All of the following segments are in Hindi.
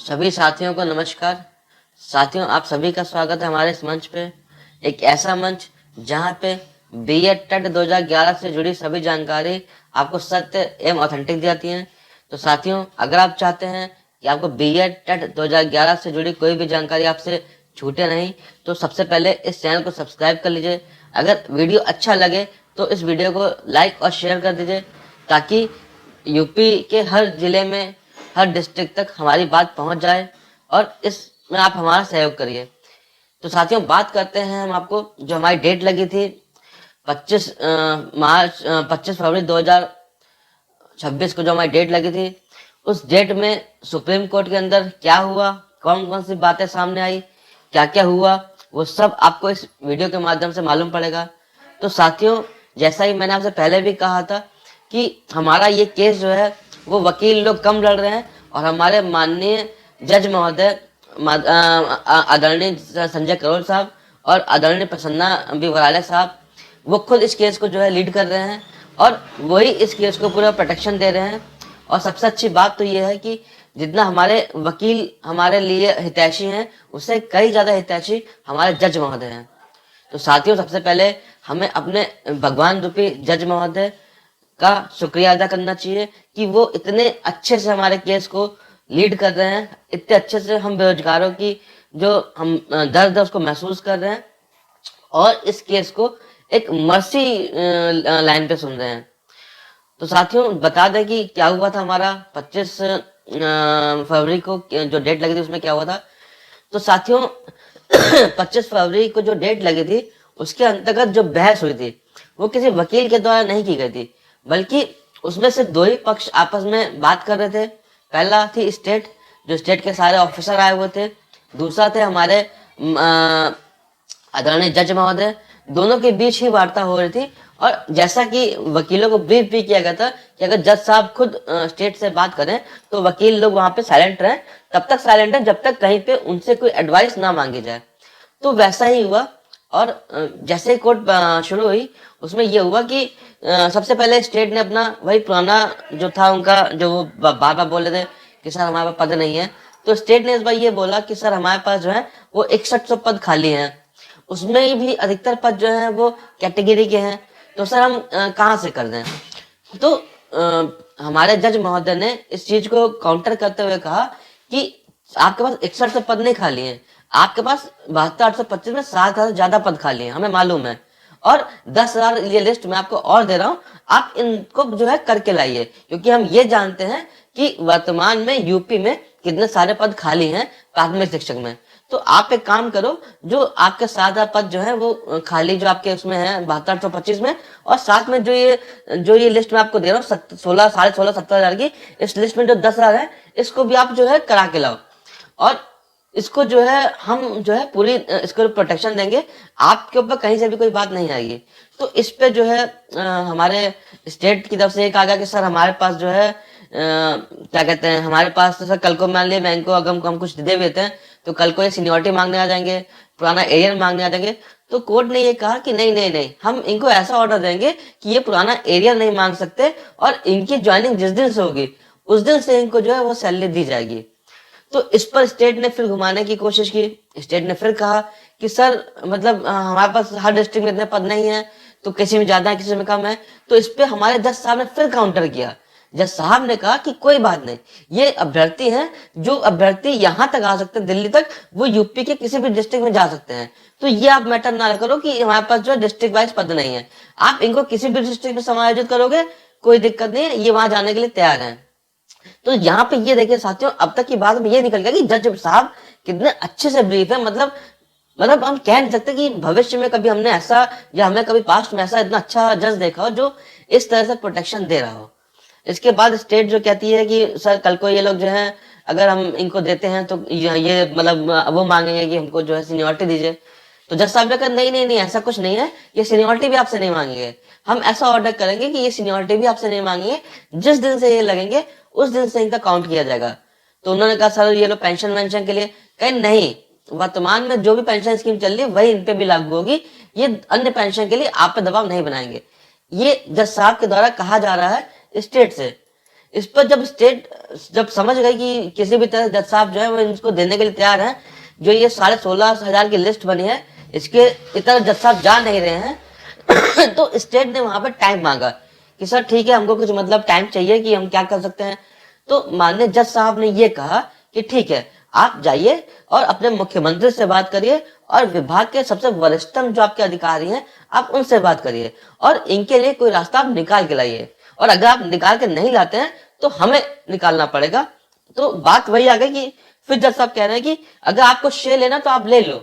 सभी साथियों को नमस्कार। साथियों, आप सभी का स्वागत है हमारे इस मंच पे। एक ऐसा मंच जहां पे बीएड टेट 2011 से जुड़ी सभी जानकारी आपको सत्य एवं ऑथेंटिक दी जाती है। तो साथियों, अगर आप चाहते हैं कि आपको बीएड टेट 2011 से जुड़ी कोई भी जानकारी आपसे छूटे नहीं, तो सबसे पहले इस चैनल को सब्सक्राइब कर लीजिए। अगर वीडियो अच्छा लगे तो इस वीडियो को लाइक और शेयर कर दीजिए, ताकि यूपी के हर जिले में, हर डिस्ट्रिक्ट तक हमारी बात पहुंच जाए और इसमें आप हमारा सहयोग करिए। तो साथियों, बात करते हैं हम आपको जो हमारी डेट लगी थी 25 फरवरी 2026 को जो हमारी डेट लगी थी, उस डेट में सुप्रीम कोर्ट के अंदर क्या हुआ, कौन कौन सी बातें सामने आई, क्या क्या हुआ, वो सब आपको इस वीडियो के माध्यम से मालूम पड़ेगा। तो साथियों, जैसा ही मैंने आपसे पहले भी कहा था कि हमारा ये केस जो है वो वकील लोग कम लड़ रहे हैं और हमारे माननीय जज महोदय आदरणीय संजय करोल साहब और आदरणीय प्रसन्ना बी साहब, वो खुद इस केस को जो है लीड कर रहे हैं और वही इस केस को पूरा प्रोटेक्शन दे रहे हैं। और सबसे अच्छी बात तो ये है कि जितना हमारे वकील हमारे लिए हितैषी हैं, उससे कई ज्यादा हितैषी हमारे जज महोदय हैं। तो साथियों, सबसे पहले हमें अपने भगवान रूपी जज महोदय का शुक्रिया अदा करना चाहिए कि वो इतने अच्छे से हमारे केस को लीड कर रहे हैं, इतने अच्छे से हम बेरोजगारों की जो हम दर्द है उसको महसूस कर रहे हैं और इस केस को एक मर्सी लाइन पे सुन रहे हैं। तो साथियों, बता दें कि क्या हुआ था हमारा 25 फरवरी को जो डेट लगी थी उसमें क्या हुआ था। तो साथियों 25 फरवरी को जो डेट लगी थी उसके अंतर्गत जो बहस हुई थी वो किसी वकील के द्वारा नहीं की गई थी, बल्कि उसमें से दो ही पक्ष आपस में बात कर रहे थे। पहला थी स्टेट, जो स्टेट के सारे ऑफिसर आए हुए थे। दूसरा थे हमारे आदरणीय जज महोदय। दोनों के बीच ही वार्ता हो रही थी और जैसा कि वकीलों को ब्रीफ भी किया गया था कि अगर जज साहब खुद स्टेट से बात करें तो वकील लोग वहां पे साइलेंट रहें, तब तक साइलेंट है जब तक कहीं पे उनसे कोई एडवाइस ना मांगी जाए। तो वैसा ही हुआ और जैसे ही कोर्ट शुरू हुई उसमें यह हुआ कि सबसे पहले स्टेट ने अपना वही पुराना जो था उनका, जो वो बार बार बोल रहे थे कि सर हमारे पास पद नहीं है, तो स्टेट ने इस बार ये बोला कि सर हमारे पास जो है वो 6100 पद खाली हैं, उसमें भी अधिकतर पद जो है वो कैटेगरी के हैं, तो सर हम कहाँ से कर दें। तो हमारे जज महोदय ने इस चीज को काउंटर करते हुए कहा कि आपके पास 61 पद नहीं खाली हैं, आपके पास 72,825 में 7,000 ज्यादा पद खाली हैं, हमें मालूम है, और 10,000 ये लिस्ट मैं आपको और दे रहा हूं, आप इनको जो है करके लाइए, क्योंकि हम ये जानते हैं कि वर्तमान में यूपी में कितने सारे पद खाली हैं प्राथमिक शिक्षक में। तो आप एक काम करो, जो आपके 7,000 पद जो है वो खाली जो आपके उसमें है 72,825 में, और साथ में जो ये लिस्ट मैं आपको दे रहा हूँ 16, 16,500, 17,000 की, इस लिस्ट में जो 10,000 है इसको भी आप जो है करा के लाओ और इसको जो है हम जो है पूरी इसको प्रोटेक्शन देंगे, आपके ऊपर कहीं से भी कोई बात नहीं आएगी। तो इस पे जो है हमारे स्टेट की तरफ से एक आ गया कि सर हमारे पास जो है क्या कहते हैं, हमारे पास तो सर कल को मान लिया बैंक को अगर हम कुछ दे देते हैं तो कल को ये सीनियोरिटी मांगने आ जाएंगे, पुराना एरियर मांगने आ जाएंगे। तो कोर्ट ने ये कहा कि नहीं नहीं नहीं, हम इनको ऐसा ऑर्डर देंगे कि ये पुराना एरियर नहीं मांग सकते और इनकी ज्वाइनिंग जिस दिन से होगी उस दिन से इनको जो है वो सैलरी दी जाएगी। तो इस पर स्टेट ने फिर घुमाने की कोशिश की। स्टेट ने फिर कहा कि सर मतलब हमारे पास हर डिस्ट्रिक्ट में इतने पद नहीं है, तो किसी में ज्यादा है किसी में कम है। तो इस पे हमारे जज साहब ने फिर काउंटर किया। जज साहब ने कहा कि कोई बात नहीं, ये अभ्यर्थी हैं, जो अभ्यर्थी यहाँ तक आ सकते हैं दिल्ली तक, वो यूपी के किसी भी डिस्ट्रिक्ट में जा सकते हैं। तो ये आप मैटर ना करो कि हमारे पास जो है डिस्ट्रिक्ट वाइज पद नहीं है, आप इनको किसी भी डिस्ट्रिक्ट में समायोजित करोगे कोई दिक्कत नहीं है, ये वहां जाने के लिए तैयार है। तो यहाँ पे ये देखिए साथियों, अब तक की बात में ये निकल गया कि जज साहब कितने अच्छे से ब्रीफ है। मतलब हम कह नहीं सकते कि भविष्य में कभी हमने ऐसा, या हमें कभी पास्ट में ऐसा इतना अच्छा जज देखा हो जो इस तरह से प्रोटेक्शन दे रहा हो। इसके बाद स्टेट जो कहती है कि सर कल को ये लोग जो है अगर हम इनको देते हैं तो ये मतलब वो मांगेंगे कि हमको जो है सीनियोरिटी दीजिए। तो जज साहब ने कहा नहीं नहीं नहीं, ऐसा कुछ नहीं है, ये सीनियोरिटी भी आपसे नहीं मांगेंगे, हम ऐसा ऑर्डर करेंगे कि ये सीनियोरिटी भी आपसे नहीं मांगेंगे, जिस दिन से ये लगेंगे उस दिन से इनका काउंट किया जाएगा। तो उन्होंने कहा सर ये लोग पेंशन वेंशन के लिए, कहीं नहीं, वर्तमान में जो भी पेंशन स्कीम चल रही है वही इन पे भी लागू होगी, ये अन्य पेंशन के लिए आप पे दबाव नहीं बनाएंगे। ये जज साहब के द्वारा कहा जा रहा है स्टेट से। इस पर जब स्टेट जब समझ गई कि किसी भी तरह जज साहब जो है वो इनको देने के लिए तैयार है, जो ये 16,500 की लिस्ट बनी है इसके इतना जज साहब जा नहीं रहे हैं तो स्टेट ने वहां पर टाइम मांगा कि सर ठीक है, हमको कुछ मतलब टाइम चाहिए कि हम क्या कर सकते हैं। तो माननीय जज साहब ने ये कहा कि ठीक है, आप जाइए और अपने मुख्यमंत्री से बात करिए और विभाग के सबसे वरिष्ठतम जो आपके अधिकारी हैं आप उनसे बात करिए और इनके लिए कोई रास्ता आप निकाल के लाइए, और अगर आप निकाल के नहीं लाते हैं तो हमें निकालना पड़ेगा। तो बात वही आ गई कि फिर जज साहब कह रहे हैं कि अगर आपको श्रेय लेना तो आप ले लो,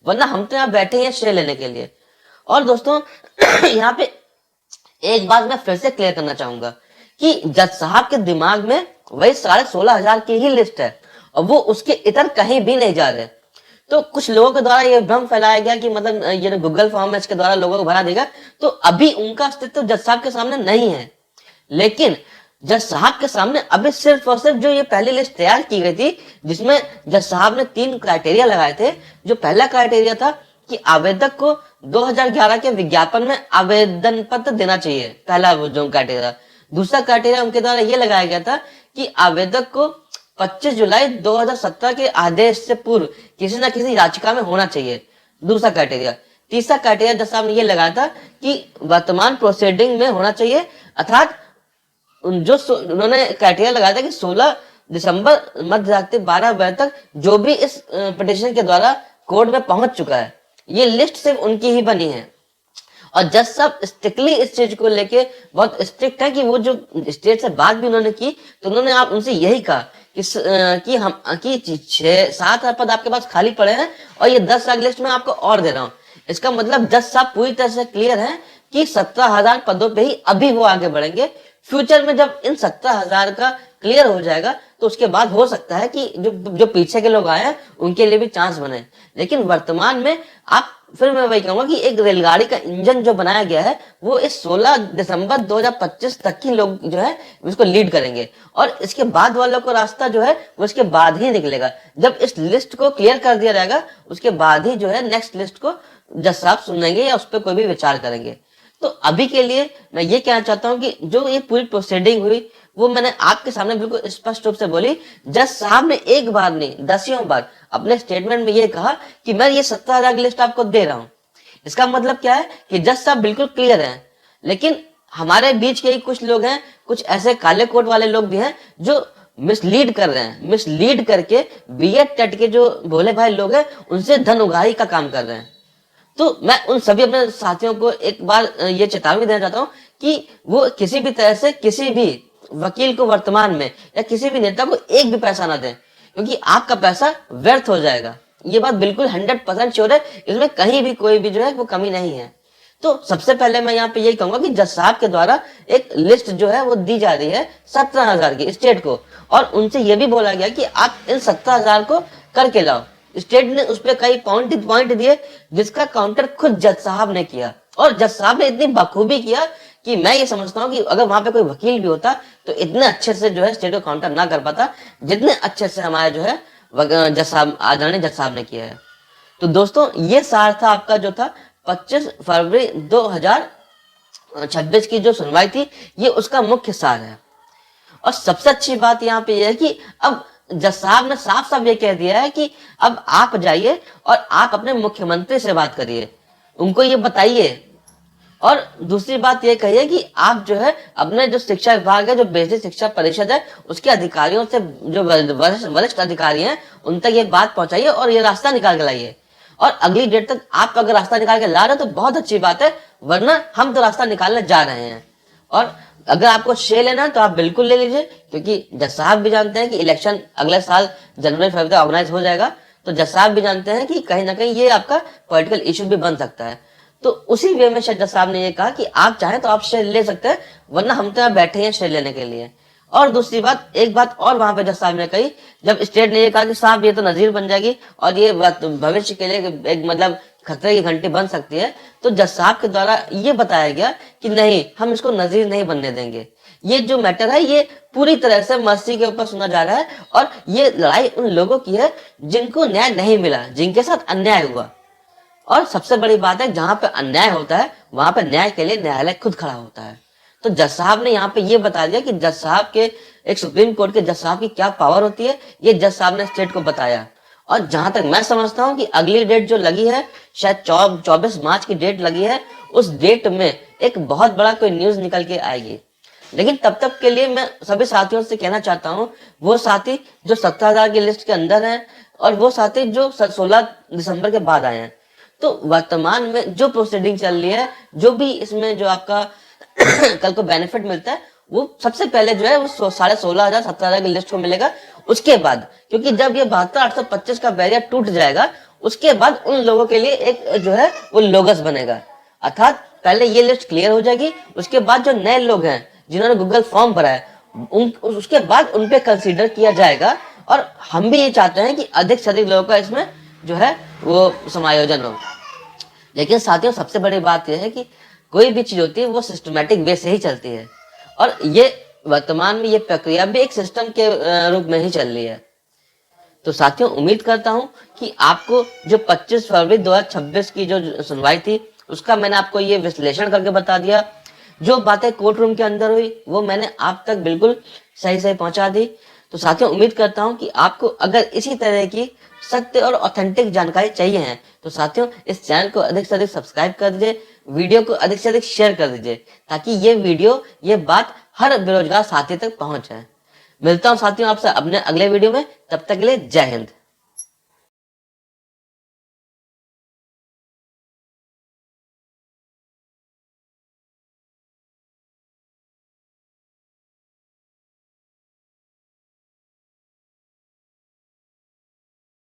वरना हम तो यहाँ बैठे हैं श्रेय लेने के लिए। और दोस्तों यहाँ पे एक बात मैं फिर से क्लियर करना चाहूंगा कि जज साहब के दिमाग में वही 16,500 की ही लिस्ट है और वो उसके इतर कहीं भी नहीं जा रहे। तो कुछ लोगों के द्वारा ये भ्रम फैलाया गया कि मतलब ये गूगल फॉर्म है इसके द्वारा लोगों को भरा देगा, तो अभी उनका अस्तित्व जज साहब के सामने नहीं है। लेकिन जज साहब के सामने अभी सिर्फ और सिर्फ जो ये पहली लिस्ट तैयार की गई थी, जिसमें जज साहब ने 3 क्राइटेरिया लगाए थे। जो पहला क्राइटेरिया था कि आवेदक को 2011 के विज्ञापन में आवेदन पत्र देना चाहिए, पहला वो जो क्राइटेरिया। दूसरा क्राइटेरिया उनके द्वारा ये लगाया गया था कि आवेदक को 25 जुलाई 2017 के आदेश से पूर्व किसी न किसी याचिका में होना चाहिए, दूसरा क्राइटेरिया। तीसरा क्राइटेरिया जज साहब ने ये लगाया था कि वर्तमान प्रोसीडिंग में होना चाहिए, अर्थात जो उन्होंने क्राइटेरिया लगाया था कि 16 दिसंबर मध्य रात्रि 12 बजे तक जो भी इस पिटिशन के द्वारा कोर्ट में पहुंच चुका है, ये लिस्ट सिर्फ उनकी ही बनी है। और जज साहब स्ट्रिक्टली इस चीज को लेके बहुत स्ट्रिक्ट है कि वो जो स्टेट से बात भी उन्होंने की तो उन्होंने आप उनसे यही कहा कि हम कि 6-7 पद आपके पास खाली पड़े हैं और ये 10 लाख लिस्ट में आपको और दे रहा हूँ। इसका मतलब जज साहब पूरी तरह से क्लियर है कि 17,000 पदों पे ही अभी वो आगे बढ़ेंगे। फ्यूचर में जब इन 17,000 का क्लियर हो जाएगा तो उसके बाद हो सकता है कि जो पीछे के लोग आए हैं उनके लिए भी चांस बने। लेकिन वर्तमान में आप फिर मैं वही कहूंगा कि एक रेलगाड़ी का इंजन जो बनाया गया है वो इस 16 दिसंबर 2025 तक ही लोग जो है इसको लीड करेंगे, और इसके बाद वालों को रास्ता जो है वो इसके बाद ही निकलेगा। जब इस लिस्ट को क्लियर कर दिया जाएगा उसके बाद ही जो है नेक्स्ट लिस्ट को जज साहब सुनेंगे या उस पर कोई भी विचार करेंगे। तो अभी के लिए मैं ये कहना चाहता हूँ कि जो ये पूरी प्रोसीडिंग हुई वो मैंने आपके सामने बिल्कुल स्पष्ट रूप से बोली। जज साहब ने एक बार नहीं 10 बार अपने स्टेटमेंट में ये कहा कि मैं ये 17,000 की लिस्ट आपको दे रहा हूँ। इसका मतलब क्या है कि जज साहब बिल्कुल क्लियर हैं। लेकिन हमारे बीच के ही कुछ लोग हैं, कुछ ऐसे काले कोट वाले लोग भी हैं जो मिसलीड कर रहे हैं, मिसलीड करके बीएड टेट के जो भोले भाई लोग हैं उनसे धन उगाही का काम कर रहे हैं। तो मैं उन सभी अपने साथियों को एक बार ये चेतावनी देना चाहता हूँ कि वो किसी भी तरह से किसी भी वकील को वर्तमान में या किसी भी नेता को एक भी पैसा ना दें, क्योंकि आपका पैसा व्यर्थ हो जाएगा। ये बात बिल्कुल 100% श्योर है, इसमें कहीं भी कोई भी जो है वो कमी नहीं है। तो सबसे पहले मैं यहाँ पे यही कहूंगा कि जज साहब के द्वारा एक लिस्ट जो है वो दी जा रही है 17,000 की स्टेट को, और उनसे ये भी बोला गया कि आप इन 17,000 को करके लाओ। स्टेट ने उस पर कई पॉइंट दिए जिसका काउंटर खुद जज साहब ने किया, और जज साहब ने इतनी बखूबी किया कि मैं ये समझता हूँ कि अगर वहां पे कोई वकील भी होता तो इतने अच्छे से जो है स्टेट को काउंटर ना कर पाता जितने अच्छे से हमारे जो है जज साहब आदरणीय जज साहब ने किया है। तो दोस्तों ये सार था आपका जो था 25 फरवरी 2026 की जो सुनवाई थी, ये उसका मुख्य सार है। और सबसे अच्छी बात यहाँ पे यह है कि अब जज साहब ने साफ साफ ये कह दिया है कि अब आप जाइए और आप अपने मुख्यमंत्री से बात करिए, उनको ये बताइए। और दूसरी बात ये कहिए कि आप जो है अपने जो शिक्षा विभाग है, जो बेसिक शिक्षा परिषद है, उसके अधिकारियों से, जो वरिष्ठ अधिकारी हैं, उन तक ये बात पहुंचाइए और ये रास्ता निकाल के लाइए। और अगली डेट तक आप अगर रास्ता निकाल के ला रहे हो तो बहुत अच्छी बात है, वरना हम तो रास्ता निकालने जा रहे हैं। और अगर आपको श्रेय लेना है तो आप बिल्कुल ले लीजिए, क्योंकि जज साहब भी जानते हैं कि इलेक्शन अगले साल जनवरी फरवरी ऑर्गेनाइज हो जाएगा, तो जज साहब भी जानते हैं कि कहीं ना कहीं ये आपका पॉलिटिकल इशू भी बन सकता है। तो उसी वे में जज साहब ने ये कहा कि आप चाहें तो आप श्रेय ले सकते हैं, वरना हम तो यहाँ बैठे हैं श्रेय लेने के लिए। और दूसरी बात, एक बात और वहां पे जज साहब ने कही, जब स्टेट ने ये कहा कि साहब ये तो नजीर बन जाएगी और ये भविष्य के लिए एक मतलब खतरे की घंटी बन सकती है, तो जज साहब के द्वारा ये बताया गया कि नहीं, हम इसको नजीर नहीं बनने देंगे। ये जो मैटर है ये पूरी तरह से मर्सी के ऊपर सुना जा रहा है, और ये लड़ाई उन लोगों की है जिनको न्याय नहीं मिला, जिनके साथ अन्याय हुआ। और सबसे बड़ी बात है, जहां पे अन्याय होता है वहां पे न्याय के लिए न्यायालय खुद खड़ा होता है। तो जज साहब ने यहाँ पे ये बता दिया कि जज साहब के, एक सुप्रीम कोर्ट के जज साहब की क्या पावर होती है, ये जज साहब ने स्टेट को बताया। और जहां तक मैं समझता हूँ कि अगली डेट जो लगी है, शायद 24 मार्च की डेट लगी है, उस डेट में एक बहुत बड़ा कोई न्यूज निकल के आएगी। लेकिन तब तक के लिए मैं सभी साथियों से कहना चाहता हूँ, वो साथी जो 17,000 की लिस्ट के अंदर हैं और वो साथी जो 16 दिसंबर के बाद आए हैं, तो वर्तमान में जो प्रोसीडिंग चल रही है, जो भी इसमें जो आपका कल को बेनिफिट मिलता है, वो सबसे पहले जो है वो 16,500 17,000 की लिस्ट को मिलेगा। उसके बाद, क्योंकि जब ये 72,825 का बैरियर टूट जाएगा, उसके बाद उन लोगों के लिए एक जो है वो लोगस बनेगा। अर्थात पहले ये लिस्ट क्लियर हो जाएगी, उसके बाद जो नए लोग हैं जिन्होंने गूगल फॉर्म भरा है, उसके बाद उन पे कंसीडर किया जाएगा। और हम भी ये चाहते हैं कि अधिक से अधिक लोगों का इसमें जो है वो समायोजन हो। लेकिन साथियों, सबसे बड़ी बात यह है कि कोई भी चीज होती है वो सिस्टमैटिक वे से ही चलती है, और ये वर्तमान में ये प्रक्रिया भी एक सिस्टम के रूप में ही चल रही है। तो साथियों, उम्मीद करता हूं कि आपको जो 25 फरवरी 2026 की जो सुनवाई थी, उसका मैंने आपको ये विश्लेषण करके बता दिया। जो बातें कोर्ट रूम के अंदर हुई वो मैंने आप तक बिल्कुल सही सही पहुंचा दी। तो साथियों, उम्मीद करता हूं कि आपको अगर इसी तरह की सत्य और ऑथेंटिक जानकारी चाहिए है, तो साथियों इस चैनल को अधिक से अधिक सब्सक्राइब कर दीजिए, वीडियो को अधिक से अधिक शेयर कर दीजिए, ताकि ये वीडियो, ये बात हर बेरोजगार साथी तक पहुंच जाए। मिलता हूं साथियों आपसे अपने अगले वीडियो में, तब तक के लिए जय हिंद।